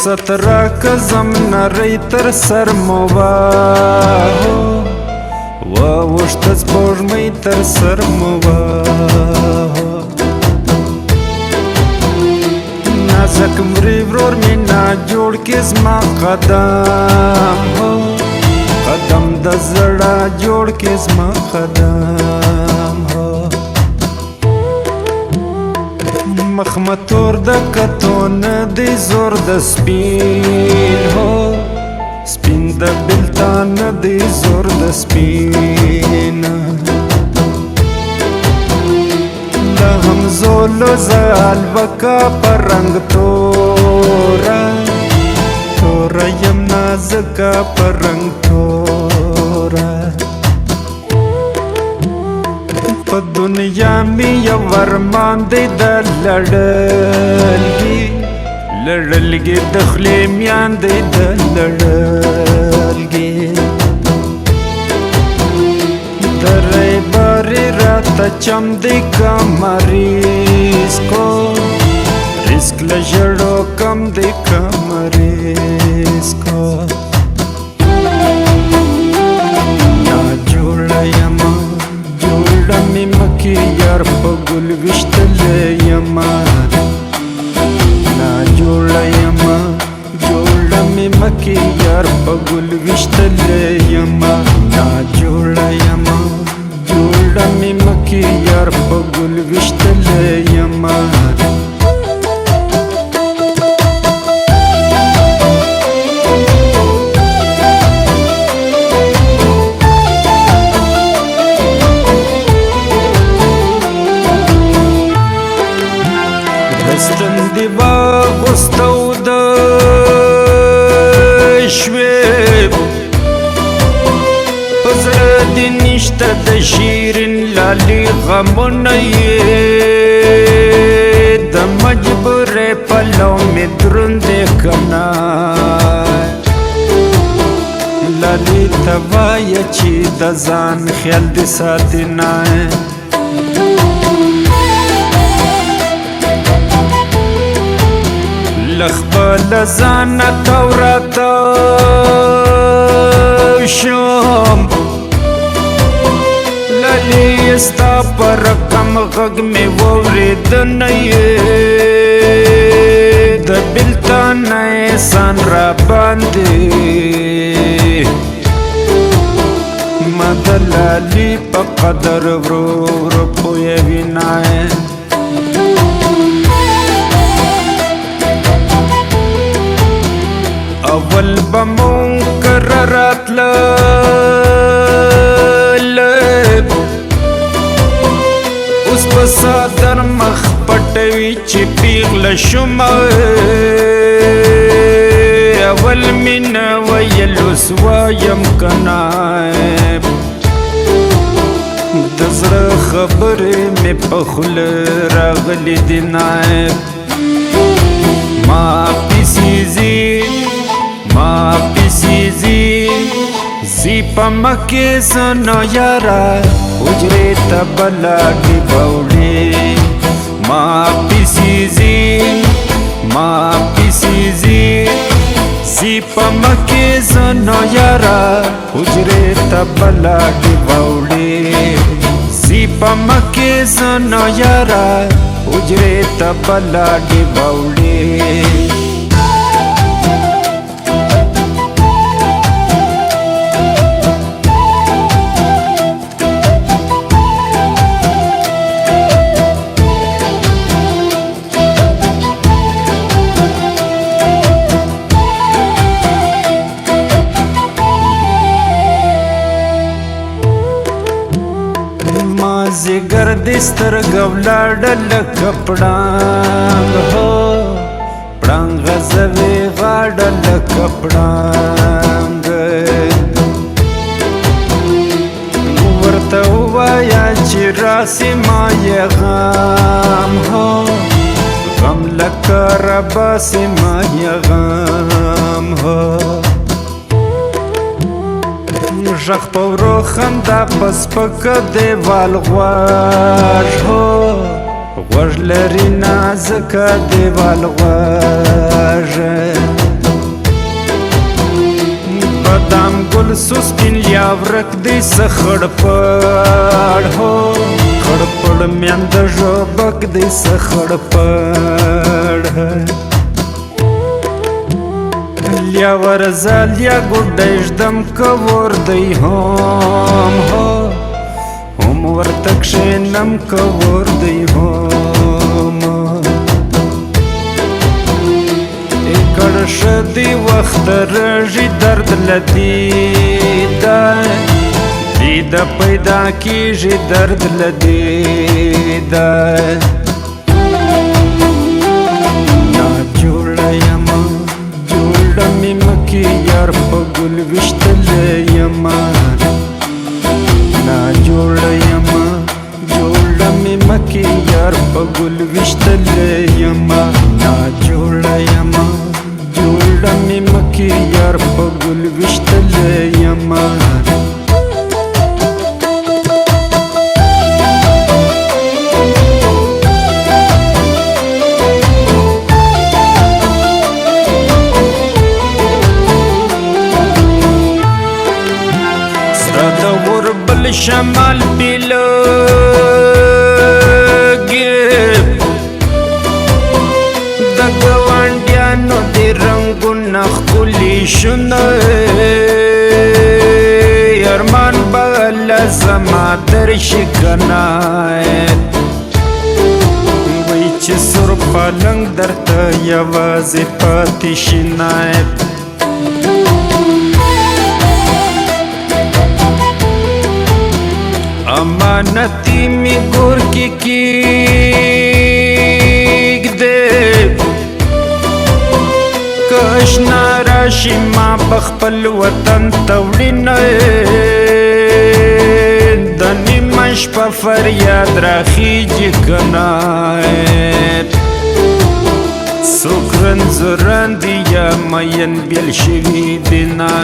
فرصت را کزم نری تر سر مواه ووشت سپوږمۍ تر سر مواه نازک مري ورور مې نا جوړ کې زما قدم قدم د زړه جوړ کې زما قدم مخمتور د کتون دی زور د سپین سپین د بلتان دی زور د سپین لهم زولو زال وکا پر رنگ تورا تورا یم نازکا پر رنگ تورا په دنیا می یو ورمان دی د لړلګي د خولې میان دی د لړلګي درې بارې راته چم دی کمریسکو رسک له ژړو کم دی کمریسکو نا جوړه یما جوړه مې مکې یار په ګل ویشتلی یما نا جوړه یما جوړه مې مکې یار په ګل ویشتلی یما نا جوړه یما جوړه مې مکې یار په ګل ویشتلی یما دستندې واغوستو د شوې په زړه دې نشته د شیرین لالي غمونه یې د مجبورۍ پلو مې دروندې کنه لالي ته وایه چې د ځان خیال دې ساتې نه لخبل زانا تورتا شم للی استا پر کم غگ میں وورد نئے د بلتا نئے سان را باندے مد لالی پا قدر ورور پویا وینائے اول بمقررات لب اوس په صدر مخ پټوي چې پیغله شوم اول مینه ویل اوس وایم کنه د زړه خبرې مې په خوله راغلې دي نایب ما پیسیزي ما پیسیزی زی پا مکی زنو یارا اجری تا بلاگی باولی ما پیسیزی زی پا مکی زنو یارا اجری تا بلاگی باولی زی پا مکی زنو یارا اجری تا بلاگی باولی زگر دستر گولاڑ لکپڑانگ ہو پڑانگ زوی غاڑ لکپڑانگ ورطا وایا چی راسی ما یغام ہو غم لکر باسی ما یغام ہو ژغ په ورو خندا په سپکه دیوال غوږ هو غوږ لري نازکه دیوال غوږ بادام گل سسپین لیا ورک دی سخړ پړ هو خړ پړ میند ژوبک دی سخړ پړ لیا ورزا لیا ګډش دم کور دی هم هو هم ورتک شنم کور دی هم شدی وقت رژی درد لدیده دیده پیدا کیجی درد لدیده نا جوڑا یما جوڑا می مکی یار پا گل وشتل یما نا جوڑا یما جوڑا می مکی یار پا گل وشتل یما نا جوڑا یما جوړه مې مکې یار په ګل ویشتلی یمه سره د غربل شمال بیلګې د ګاونډیانو د رنګونه ښکلي شونه ارمان به له زما درشي کنه وایي چې سور پالنګ درته یوازې پاتې شي نایب امانتي مې ګور کې کېږدې کشنا راشي ما بخپل وطن توړینه د نیمه شپه فریاد راخیږي کنه څوک رنځورندي یا مین بیل شوي دي نه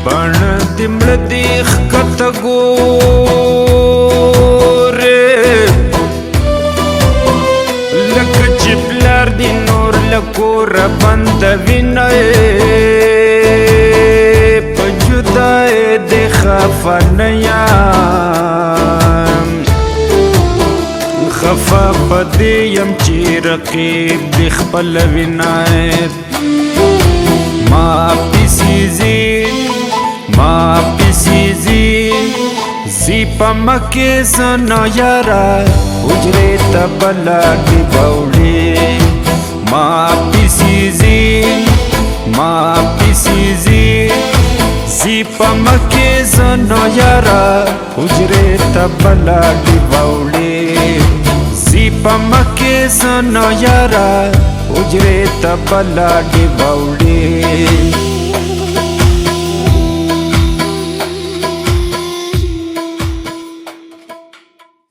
بڼه دې مړه دې ښکته ګورې لکه چې پلار دې نور له کوره بندوي نه په جدای دې خفه نه یم خفه په دې یم چې رقیب دې خپلوي نه ما پیسې زی پا مکی سنا یارا حجرے تا بلاڈی باوڑی ما پیسی زی پا مکی سنا یارا حجرے تا بلاڈی باوڑی زی پا مکی سنا یارا حجرے تا بلاڈی باوڑی